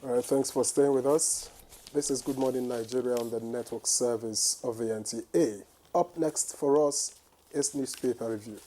All right, thanks for staying with us. This is Good Morning Nigeria on the network service of the NTA. Up next for us is newspaper review.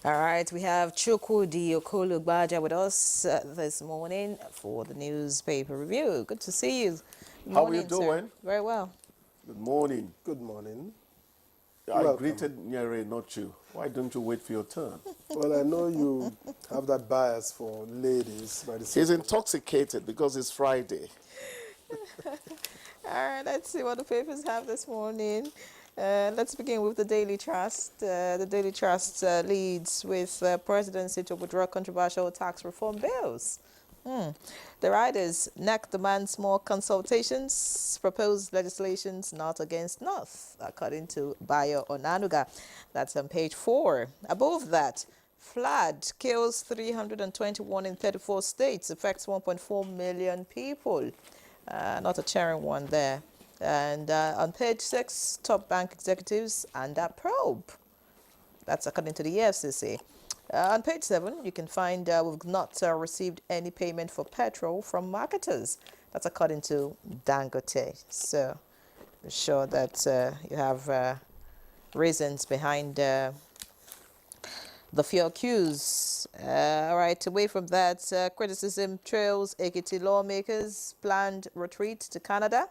All right, we have Chukwudi Okolugbaja with us this morning for the newspaper review. Good to see you. Good How are you morning, sir. doing? Very well. Good morning. Good morning. I Welcome. greeted Nyere, not you. Why don't you wait for your turn? Well, I know you have that bias for ladies. By the He's intoxicated because it's Friday. All right, let's see what the papers have this morning. Let's begin with the Daily Trust. The Daily Trust leads with presidency to withdraw controversial tax reform bills. The riders, NEC demands more consultations, proposed legislations not against North, according to Bayo Onanuga. That's on page 4. Above that, flood kills 321 in 34 states, affects 1.4 million people. Not a cheering one there. And on page 6, top bank executives under probe. That's according to the EFCC. On page 7, you can find we've not received any payment for petrol from marketers. That's according to Dangote. So I'm sure that you have reasons behind the fuel queues. All right, away from that, criticism trails Ekiti lawmakers' planned retreat to Canada.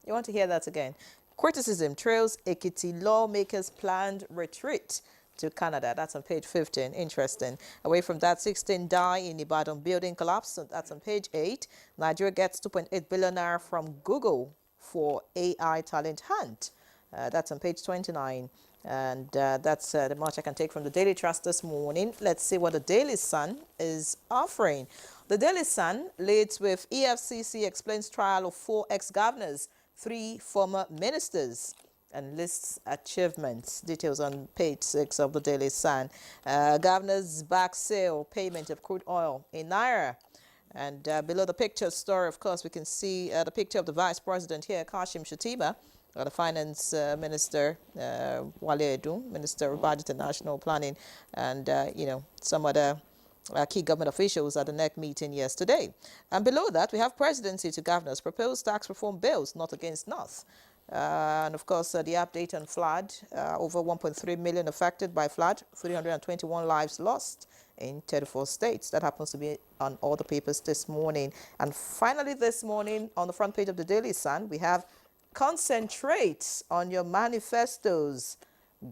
You want to hear that again? Criticism trails Ekiti lawmakers' planned retreat to Canada. That's on page 15. Interesting. Away from that, 16 die in Ibadan building collapse. That's on page 8. Nigeria gets 2.8 billion naira from Google for AI talent hunt. That's on page 29. And that's the much I can take from the Daily Trust this morning. Let's see what the Daily Sun is offering. The Daily Sun leads with EFCC explains trial of 4 ex-governors, 3 former ministers, and lists achievements. Details on page 6 of the Daily Sun. Governors back sale payment of crude oil in Naira. And below the picture story, of course, we can see the picture of the Vice President here, Kashim Shettima, the Finance Minister, Wale Edu, Minister of Budget and National Planning, and, some other key government officials at the NEC meeting yesterday. And below that, we have presidency to governors, proposed tax reform bills, not against North. And of course, the update on flood, over 1.3 million affected by flood, 321 lives lost in 34 states. That happens to be on all the papers this morning. And finally this morning, on the front page of the Daily Sun, we have concentrate on your manifestos.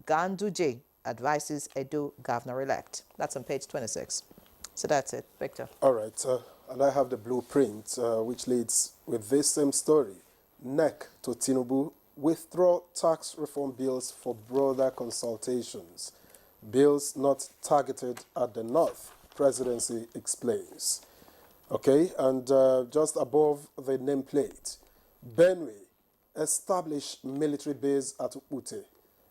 Ganduje advises Edo governor-elect. That's on page 26. So that's it. Victor. All right, and I have the blueprint, which leads with this same story. NEC to Tinubu, withdraw tax reform bills for broader consultations. Bills not targeted at the North, presidency explains. Okay, and just above the nameplate, Benue, establish military base at Ute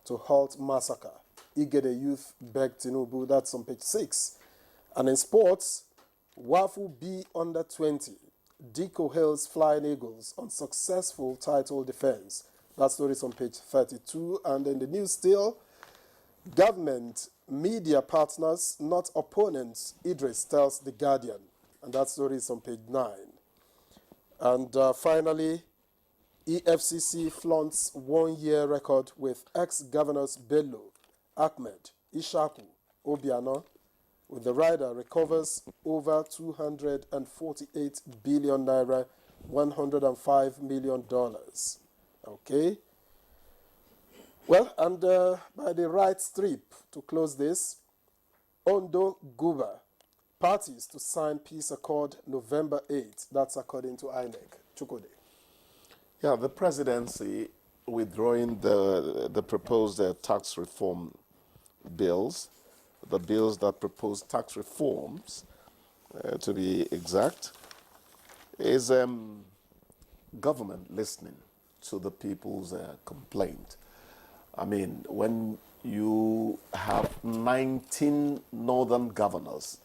to halt massacre. Igede youth beg Tinubu, that's on page 6. And in sports, Wafu B under 20. Deco hails Flying Eagles on successful title defense. That story is on page 32. And in the news still, government, media partners, not opponents, Idris tells The Guardian. And that story is on page 9. And finally, EFCC flaunts 1-year record with ex-governors Bello, Ahmed, Ishaku, Obiano, with the rider recovers over 248 billion naira, $105 million. Okay. Well, and by the right strip, to close this, Ondo Guba, parties to sign peace accord November 8th. That's according to INEC. Chukode. Yeah, the presidency withdrawing the proposed tax reform bills, the bills that propose tax reforms, to be exact, is government listening to the people's complaint. I mean, when you have 19 northern governors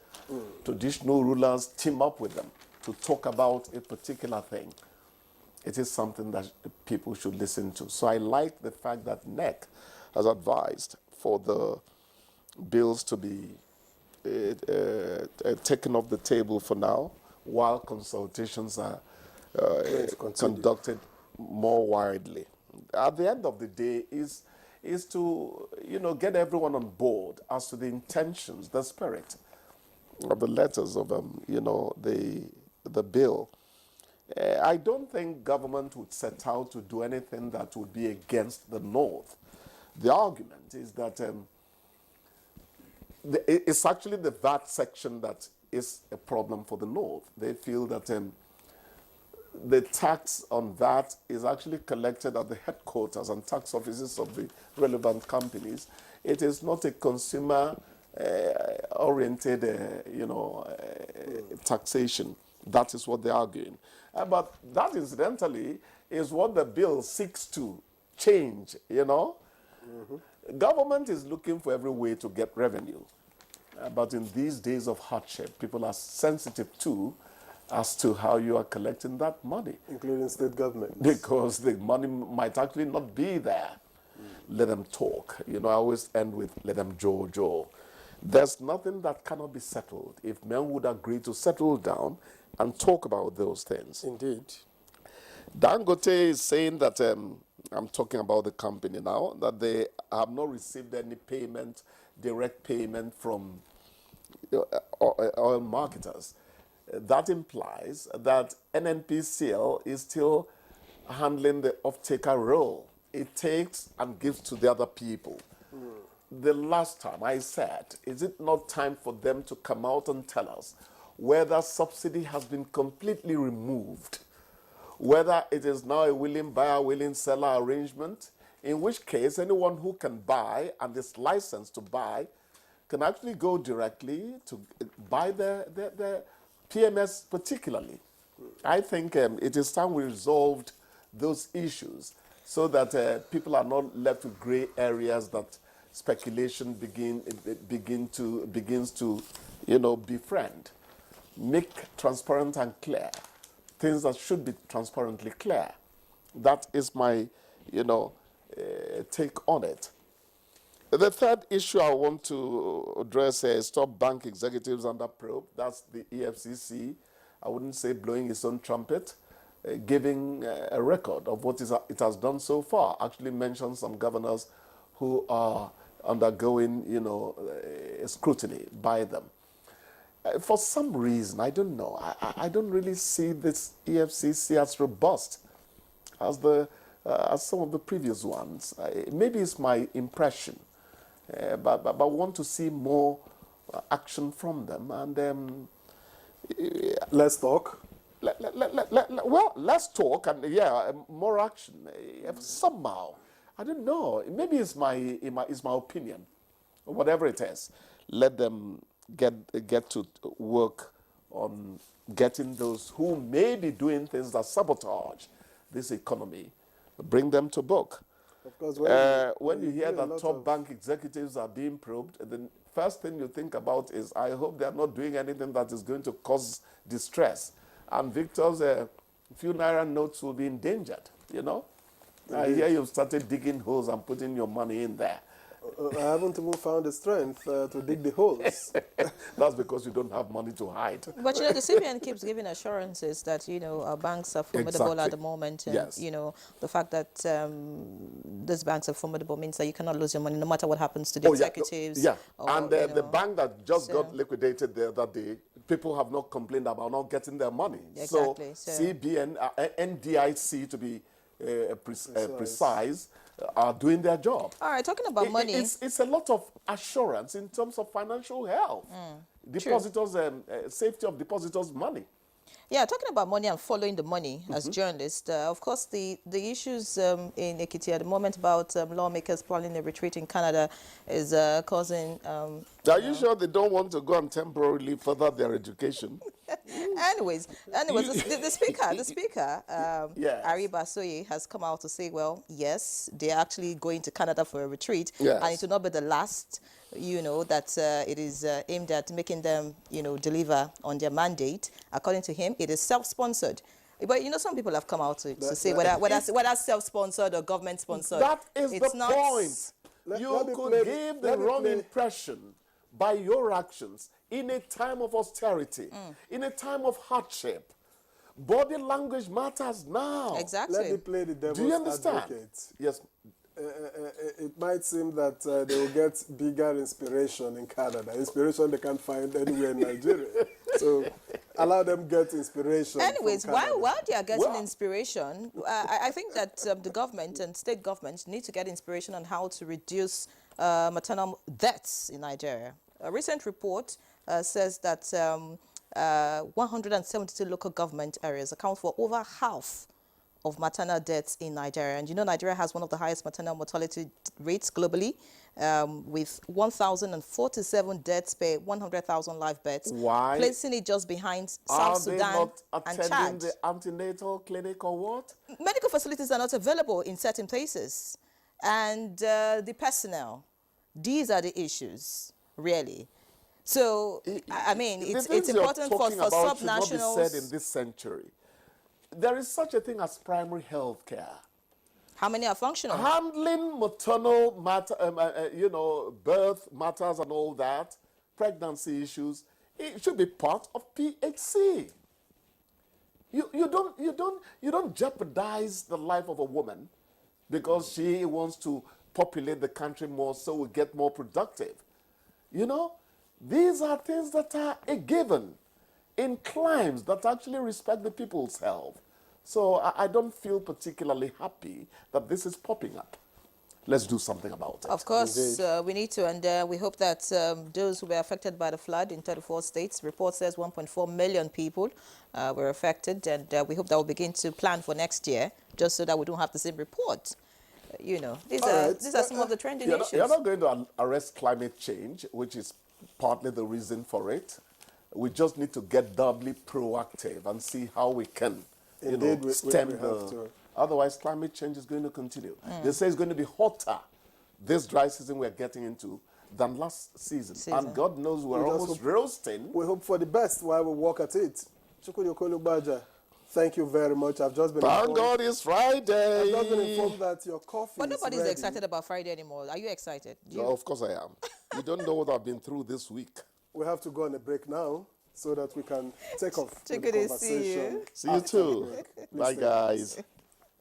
traditional rulers team up with them to talk about a particular thing, it is something that people should listen to. So I like the fact that NEC has advised for the bills to be taken off the table for now, while consultations are conducted more widely. At the end of the day, is to get everyone on board as to the intentions, the spirit of the letters of the bill. I don't think government would set out to do anything that would be against the North. The argument is that it's actually the VAT section that is a problem for the North. They feel that the tax on VAT is actually collected at the headquarters and tax offices of the relevant companies. It is not a consumer oriented, taxation. That is what they're arguing. But that, incidentally, is what the bill seeks to change, Government is looking for every way to get revenue. But in these days of hardship, people are sensitive as to how you are collecting that money. Including state governments. Because the money might actually not be there. Let them talk. I always end with let them jaw. There's nothing that cannot be settled if men would agree to settle down and talk about those things. Indeed. Dangote is saying that, I'm talking about the company now, that they have not received any payment, direct payment from oil marketers. That implies that NNPCL is still handling the off-taker role. It takes and gives to the other people. The last time I said, is it not time for them to come out and tell us whether subsidy has been completely removed, whether it is now a willing buyer, willing seller arrangement, in which case anyone who can buy and is licensed to buy can actually go directly to buy the PMS particularly. I think it is time we resolved those issues so that people are not left with gray areas that speculation begins to befriend. Make transparent and clear things that should be transparently clear. That is my take on it. The third issue I want to address is stop bank executives under probe. That's the EFCC. I wouldn't say blowing its own trumpet, giving a record of what it has done so far. Actually mentioned some governors who are undergoing, scrutiny by them. For some reason, I don't know, I don't really see this EFCC as robust as some of the previous ones. Maybe it's my impression, but I want to see more action from them. And let's talk. Well, let's talk and more action somehow. I don't know. Maybe it's my opinion, whatever it is. Let them get to work on getting those who may be doing things that sabotage this economy. Bring them to book. Of course, when you hear that top bank executives are being probed, the first thing you think about is, I hope they are not doing anything that is going to cause distress. And Victor's few naira notes will be endangered, I hear you've started digging holes and putting your money in there. I haven't even found the strength to dig the holes. That's because you don't have money to hide. But the CBN keeps giving assurances that our banks are formidable at the moment, and yes. The fact that these banks are formidable means that you cannot lose your money no matter what happens to the executives. Yeah, and the bank that just got liquidated the other day, people have not complained about not getting their money. Exactly. So CBN, NDIC to be precise, are doing their job. All right, talking about money. It's a lot of assurance in terms of financial health. Depositors, safety of depositors' money. Yeah, talking about money and following the money as journalists, of course, the issues in Ekiti at the moment about lawmakers planning a retreat in Canada is causing... Are you sure they don't want to go and temporarily further their education? Anyways, the speaker, Yes. Ari Basoye, has come out to say, well, yes, they're actually going to Canada for a retreat, Yes. and it will not be the last. That it is aimed at making them, deliver on their mandate. According to him, it is self-sponsored. But some people have come out to say whether self-sponsored or government-sponsored. That is it's the not, point. You could give the wrong impression by your actions in a time of austerity, in a time of hardship. Body language matters now. Exactly. Let me play the devil's Do you understand? advocate. Yes. It might seem that they will get bigger inspiration in Canada, inspiration they can't find anywhere in Nigeria. So allow them get inspiration. Anyways, from Canada. while they are getting inspiration, I think that the government and state governments need to get inspiration on how to reduce maternal deaths in Nigeria. A recent report says that 172 local government areas account for over half of maternal deaths in Nigeria. And Nigeria has one of the highest maternal mortality rates globally, with 1,047 deaths per 100,000 live births. Why? Placing it just behind South Sudan Are they not and attending Chad. the antenatal clinic or what? Medical facilities are not available in certain places. And the personnel, these are the issues, really. So, I mean, it's important for subnationals. Should not be said in this century. There is such a thing as primary health care. How many are functional? Handling maternal matter, birth matters and all that, pregnancy issues, it should be part of PHC. You don't jeopardize the life of a woman because she wants to populate the country more so we get more productive. These are things that are a given in climes that actually respect the people's health. So I don't feel particularly happy that this is popping up. Let's do something about it. Of course, we need to, and we hope that those who were affected by the flood in 34 states, report says 1.4 million people were affected, and we hope that we'll begin to plan for next year, just so that we don't have the same report. These are some of the trending issues. You're not going to arrest climate change, which is partly the reason for it. We just need to get doubly proactive and see how we can, stem the... Otherwise, climate change is going to continue. They say it's going to be hotter this dry season we're getting into than last season. And God knows we're almost roasting. We hope for the best while we work at it. Thank you very much. I've just been Thank God it's Friday. I've just been informed that your coffee But nobody's ready. excited about Friday anymore. Are you excited? No, of course I am. You don't know what I've been through this week. We have to go on a break now so that we can take off the Good to see conversation. you. See you too. Bye, guys.